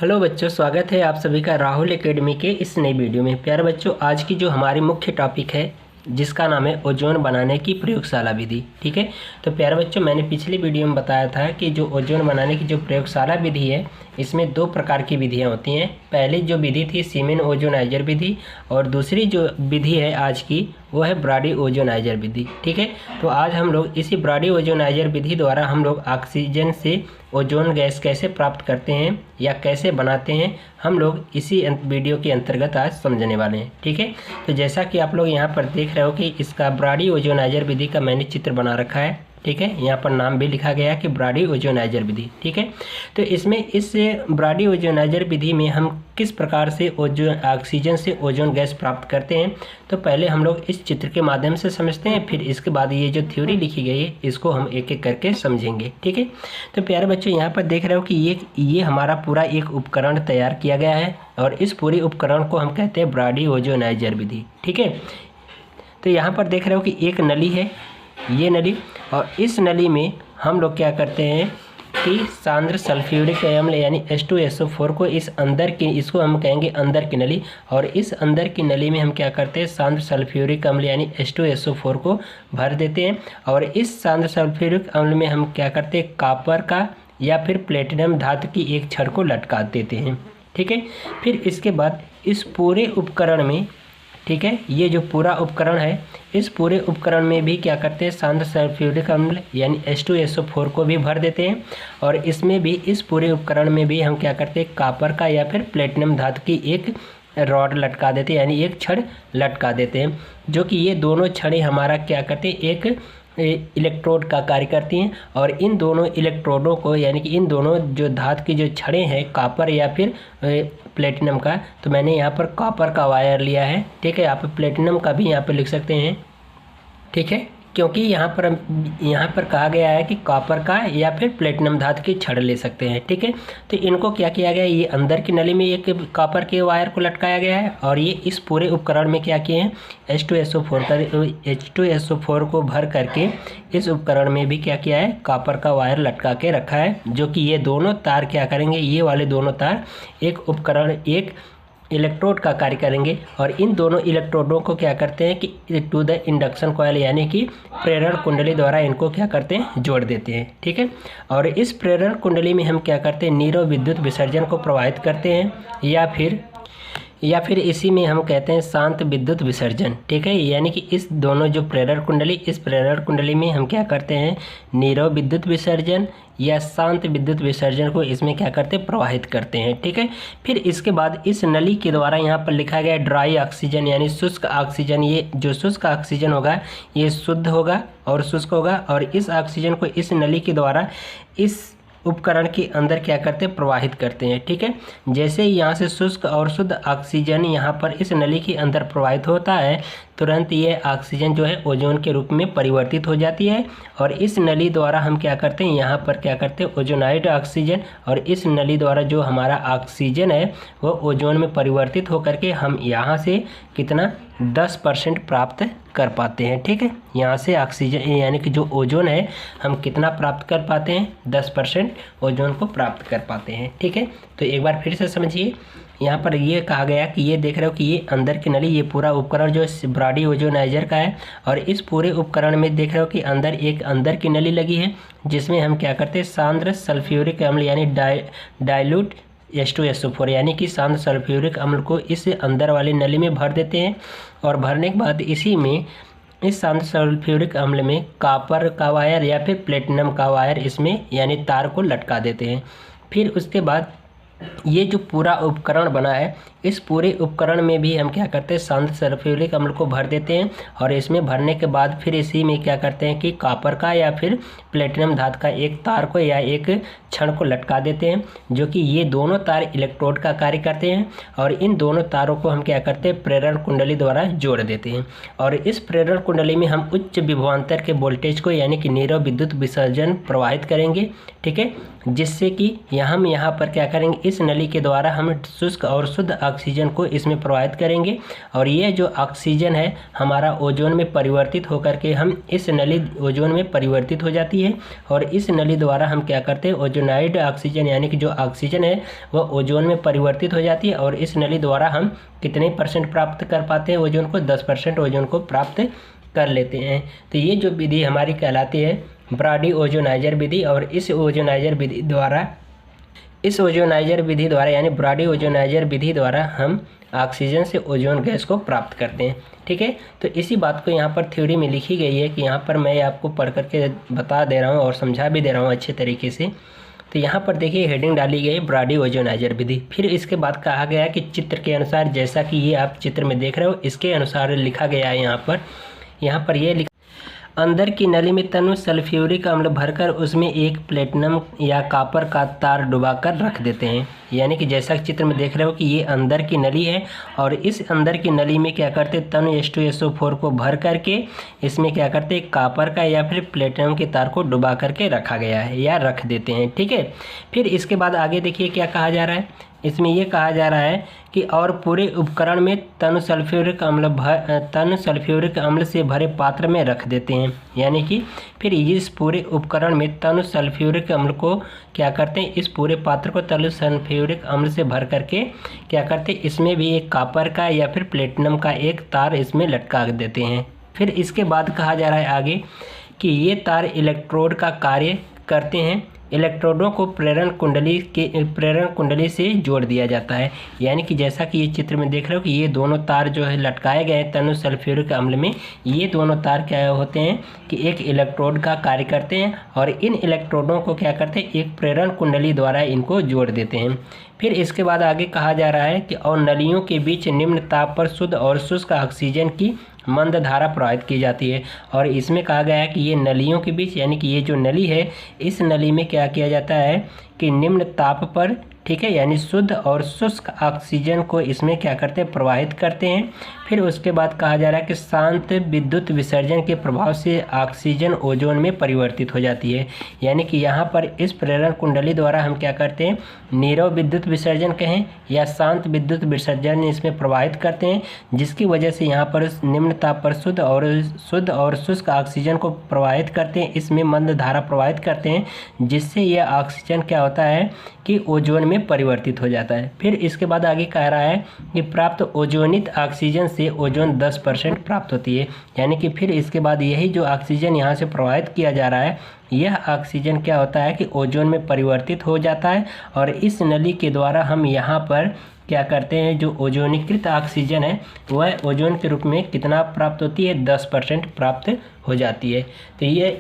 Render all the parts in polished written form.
Hello बच्चों, स्वागत है आप सभी का राहुल एकेडमी के इस नई वीडियो में। प्यारे बच्चों, आज की जो हमारी मुख्य टॉपिक है जिसका नाम है ओजोन बनाने की प्रयोगशाला विधि। ठीक है, तो प्यारे बच्चों, मैंने पिछली वीडियो में बताया था कि जो ओजोन बनाने की जो प्रयोगशाला विधि है इसमें दो प्रकार की विधियां होती हैं। पहली जो विधि थी सीमेन ओजोनाइजर विधि, और दूसरी जो विधि है आज की वो है ब्रॉडी ओजोनाइजर विधि। ठीक है, तो आज हम लोग इसी ब्रॉडी ओजोनाइजर विधि द्वारा हम लोग ऑक्सीजन से ओजोन गैस कैसे प्राप्त करते हैं या कैसे बनाते हैं, हम लोग इसी वीडियो के अंतर्गत आज समझने वाले हैं। ठीक है, तो जैसा कि आप लोग यहाँ पर देख रहे हो कि इसका ब्रॉडी ओजोनाइजर विधि का मैंने चित्र बना रखा है। ठीक है, यहाँ पर नाम भी लिखा गया कि ब्रॉडी ओजोनाइजर विधि। ठीक है, तो इसमें इस ब्रॉडी ओजोनाइजर विधि में हम किस प्रकार से ऑक्सीजन से ओजोन गैस प्राप्त करते हैं, तो पहले हम लोग इस चित्र के माध्यम से समझते हैं, फिर इसके बाद ये जो थ्योरी लिखी गई है इसको हम एक एक करके समझेंगे। ठीक है, तो प्यारे बच्चों, यहाँ पर देख रहे हो कि ये हमारा पूरा एक उपकरण तैयार किया गया है और इस पूरे उपकरण को हम कहते हैं ब्रॉडी ओजोनाइजर विधि। ठीक है, तो यहाँ पर देख रहे हो कि एक नली है, ये नली, और इस नली में हम लोग क्या करते हैं कि सांद्र सल्फ्यूरिक अम्ल यानी H2SO4 को इसको हम कहेंगे अंदर की नली, और इस अंदर की नली में हम क्या करते हैं सांद्र सल्फ्यूरिक अम्ल यानी H2SO4 को भर देते हैं, और इस सांद्र सल्फ्यूरिक अम्ल में हम क्या करते हैं कॉपर का या फिर प्लेटिनम धातु की एक छड़ को लटका देते हैं। ठीक है, फिर इसके बाद इस पूरे उपकरण में, ठीक है, ये जो पूरा उपकरण है इस पूरे उपकरण में भी क्या करते हैं सांद्र सल्फ्यूरिक अम्ल यानी H2SO4 को भी भर देते हैं, और इसमें भी इस पूरे उपकरण में भी हम क्या करते हैं कॉपर का या फिर प्लेटिनम धातु की एक रॉड लटका देते हैं यानी एक छड़ लटका देते हैं, जो कि ये दोनों छड़ें हमारा क्या करते हैं एक इलेक्ट्रोड का कार्य करती हैं, और इन दोनों इलेक्ट्रोडों को यानी कि इन दोनों जो धातु की जो छड़ें हैं कॉपर या फिर प्लेटिनम का, तो मैंने यहाँ पर कॉपर का वायर लिया है। ठीक है, आप प्लेटिनम का भी यहाँ पर लिख सकते हैं। ठीक है, क्योंकि यहाँ पर कहा गया है कि कॉपर का या फिर प्लेटिनम धातु की छड़ ले सकते हैं। ठीक है, तो इनको क्या किया गया है, ये अंदर की नली में एक कॉपर के वायर को लटकाया गया है, और ये इस पूरे उपकरण में क्या किए हैं H2SO4 को भर करके इस उपकरण में भी क्या किया है कॉपर का वायर लटका के रखा है, जो कि ये दोनों तार क्या करेंगे, ये वाले दोनों तार एक इलेक्ट्रोड का कार्य करेंगे, और इन दोनों इलेक्ट्रोडों को क्या करते हैं कि टू द इंडक्शन कॉइल यानी कि प्रेरण कुंडली द्वारा इनको क्या करते हैं जोड़ देते हैं। ठीक है, और इस प्रेरण कुंडली में हम क्या करते हैं नीरो विद्युत विसर्जन को प्रवाहित करते हैं या फिर इसी में हम कहते हैं शांत विद्युत विसर्जन। ठीक है, यानी कि इस प्रेरण कुंडली में हम क्या करते हैं नीरो विद्युत विसर्जन या शांत विद्युत विसर्जन को इसमें क्या करते हैं प्रवाहित करते हैं। ठीक है, फिर इसके बाद इस नली के द्वारा यहाँ पर लिखा गया ड्राई ऑक्सीजन यानी शुष्क ऑक्सीजन, ये जो शुष्क ऑक्सीजन होगा ये शुद्ध होगा और शुष्क होगा, और इस ऑक्सीजन को इस नली के द्वारा इस उपकरण के अंदर क्या करते हैं प्रवाहित करते हैं। ठीक है, जैसे ही यहाँ से शुष्क और शुद्ध ऑक्सीजन यहाँ पर इस नली के अंदर प्रवाहित होता है, तुरंत ये ऑक्सीजन जो है ओजोन के रूप में परिवर्तित हो जाती है, और इस नली द्वारा हम क्या करते हैं यहाँ पर क्या करते हैं ओजोनाइड ऑक्सीजन, और इस नली द्वारा जो हमारा ऑक्सीजन है वो ओजोन में परिवर्तित होकर के हम यहाँ से कितना 10% प्राप्त कर पाते हैं। ठीक है, यहाँ से ऑक्सीजन यानी कि जो ओजोन है हम कितना प्राप्त कर पाते हैं 10% ओजोन को प्राप्त कर पाते हैं। ठीक है, तो एक बार फिर से समझिए, यहाँ पर ये कहा गया कि ये देख रहे हो कि ये अंदर की नली, ये पूरा उपकरण जो ब्रॉडी ओजोनाइजर का है, और इस पूरे उपकरण में देख रहे हो कि अंदर की नली लगी है जिसमें हम क्या करते हैं सांद्र सल्फ्यूरिक अम्ल यानी डाइल्यूट H2SO4 यानी कि सांद्र सल्फ्यूरिक अम्ल को इस अंदर वाली नली में भर देते हैं, और भरने के बाद इस सांद्र सल्फ्यूरिक अम्ल में कॉपर का वायर या फिर प्लेटिनम का वायर इसमें यानी तार को लटका देते हैं। फिर उसके बाद ये जो पूरा उपकरण बना है इस पूरे उपकरण में भी हम क्या करते हैं सांद्र सल्फ्यूरिक अम्ल को भर देते हैं, और इसमें भरने के बाद फिर इसी में क्या करते हैं कि कॉपर का या फिर प्लेटिनम धातु का एक तार को या एक छड़ को लटका देते हैं, जो कि ये दोनों तार इलेक्ट्रोड का कार्य करते हैं, और इन दोनों तारों को हम क्या करते हैं प्रेरण कुंडली द्वारा जोड़ देते हैं, और इस प्रेरण कुंडली में हम उच्च विभवांतर के वोल्टेज को यानी कि नीरो विद्युत विसर्जन प्रवाहित करेंगे। ठीक है, जिससे कि हम यहाँ पर क्या करेंगे इस नली के द्वारा हम शुष्क और शुद्ध ऑक्सीजन को इसमें प्रवाहित करेंगे और ये जो ऑक्सीजन है हमारा ओजोन में परिवर्तित होकर के हम इस नली ओजोन में परिवर्तित हो जाती है और इस नली द्वारा हम क्या करते हैं ओजोनाइड ऑक्सीजन यानी कि जो ऑक्सीजन है वह ओजोन में परिवर्तित हो जाती है और इस नली द्वारा हम कितने % प्राप्त कर पाते हैं ओजोन को 10% ओजोन को प्राप्त कर लेते हैं। तो ये जो विधि हमारी कहलाती है ब्रॉडी ओजोनाइजर विधि और इस ओजोनाइजर विधि द्वारा यानी ब्रॉडी ओजोनाइजर विधि द्वारा हम ऑक्सीजन से ओजोन गैस को प्राप्त करते हैं। ठीक है, तो इसी बात को यहाँ पर थ्योरी में लिखी गई है कि यहाँ पर मैं आपको पढ़ करके बता दे रहा हूँ और समझा भी दे रहा हूँ अच्छे तरीके से। तो यहाँ पर देखिए हेडिंग डाली गई ब्रॉडी ओजोनाइजर विधि। फिर इसके बाद कहा गया कि चित्र के अनुसार, जैसा कि ये आप चित्र में देख रहे हो इसके अनुसार लिखा गया है यहाँ पर ये अंदर की नली में तनु सल्फ्यूरिक अम्ल भरकर उसमें एक प्लेटिनम या कॉपर का तार डुबाकर रख देते हैं। यानी कि जैसा चित्र में देख रहे हो कि ये अंदर की नली है और इस अंदर की नली में क्या करते तनु H2SO4 को भर करके इसमें क्या करते कॉपर का या फिर प्लेटिनम के तार को डुबा करके रखा गया है या रख देते हैं। ठीक है, फिर इसके बाद आगे देखिए क्या कहा जा रहा है। इसमें यह कहा जा रहा है कि और पूरे उपकरण में तनु सल्फ्यूरिक अम्ल से भरे पात्र में रख देते हैं। यानी कि फिर इस पूरे उपकरण में तनु सल्फ्यूरिक अम्ल को क्या करते हैं इस पूरे पात्र को तनु सल्फ्यूरिक अम्ल से भर करके क्या करते हैं इसमें भी एक कॉपर का या फिर प्लेटिनम का एक तार इसमें लटका देते हैं। फिर इसके बाद कहा जा रहा है आगे कि ये तार इलेक्ट्रोड का कार्य करते हैं। इलेक्ट्रोडों को प्रेरण कुंडली से जोड़ दिया जाता है। यानी कि जैसा कि ये चित्र में देख रहे हो कि ये दोनों तार जो है लटकाए गए हैं तनु सल्फ्यूरिक अम्ल में, ये दोनों तार क्या होते हैं कि एक इलेक्ट्रोड का कार्य करते हैं और इन इलेक्ट्रोडों को क्या करते हैं एक प्रेरण कुंडली द्वारा इनको जोड़ देते हैं। फिर इसके बाद आगे कहा जा रहा है कि और नलियों के बीच निम्न ताप पर शुद्ध और शुष्क ऑक्सीजन की मंद धारा प्रवाहित की जाती है। और इसमें कहा गया है कि ये नलियों के बीच यानी कि ये जो नली है इस नली में क्या किया जाता है कि निम्न ताप पर, ठीक है, यानी शुद्ध और शुष्क ऑक्सीजन को इसमें क्या करते हैं प्रवाहित करते हैं। फिर उसके बाद कहा जा रहा है कि शांत विद्युत विसर्जन के प्रभाव से ऑक्सीजन ओजोन में परिवर्तित हो जाती है। यानी कि यहाँ पर इस प्रेरण कुंडली द्वारा हम क्या करते हैं नीरव विद्युत विसर्जन कहें या शांत विद्युत विसर्जन इसमें प्रवाहित करते हैं, जिसकी वजह से यहाँ पर निम्न ताप पर शुद्ध और शुष्क ऑक्सीजन को प्रवाहित करते हैं, इसमें मंद धारा प्रवाहित करते हैं, जिससे यह ऑक्सीजन क्या होता है कि ओजोन में परिवर्तित हो जाता है। फिर इसके बाद आगे कह रहा है कि प्राप्त ओजोनित ऑक्सीजन से ओजोन 10% प्राप्त होती है। यानी कि फिर इसके बाद यही जो ऑक्सीजन यहाँ से प्रवाहित किया जा रहा है यह ऑक्सीजन क्या होता है कि ओजोन में परिवर्तित हो जाता है और इस नली के द्वारा हम यहाँ पर क्या करते हैं जो ओजोनीकृत ऑक्सीजन है वह ओजोन के रूप में कितना प्राप्त होती है 10% प्राप्त हो जाती है।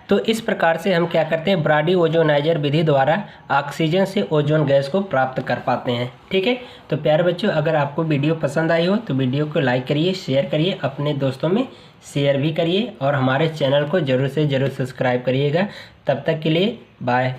तो इस प्रकार से हम क्या करते हैं ब्रॉडी ओजोनाइजर विधि द्वारा ऑक्सीजन से ओजोन गैस को प्राप्त कर पाते हैं। ठीक है, तो प्यारे बच्चों अगर आपको वीडियो पसंद आई हो तो वीडियो को लाइक करिए, शेयर करिए, अपने दोस्तों में शेयर भी करिए और हमारे चैनल को ज़रूर से ज़रूर सब्सक्राइब करिएगा। तब तक के लिए बाय।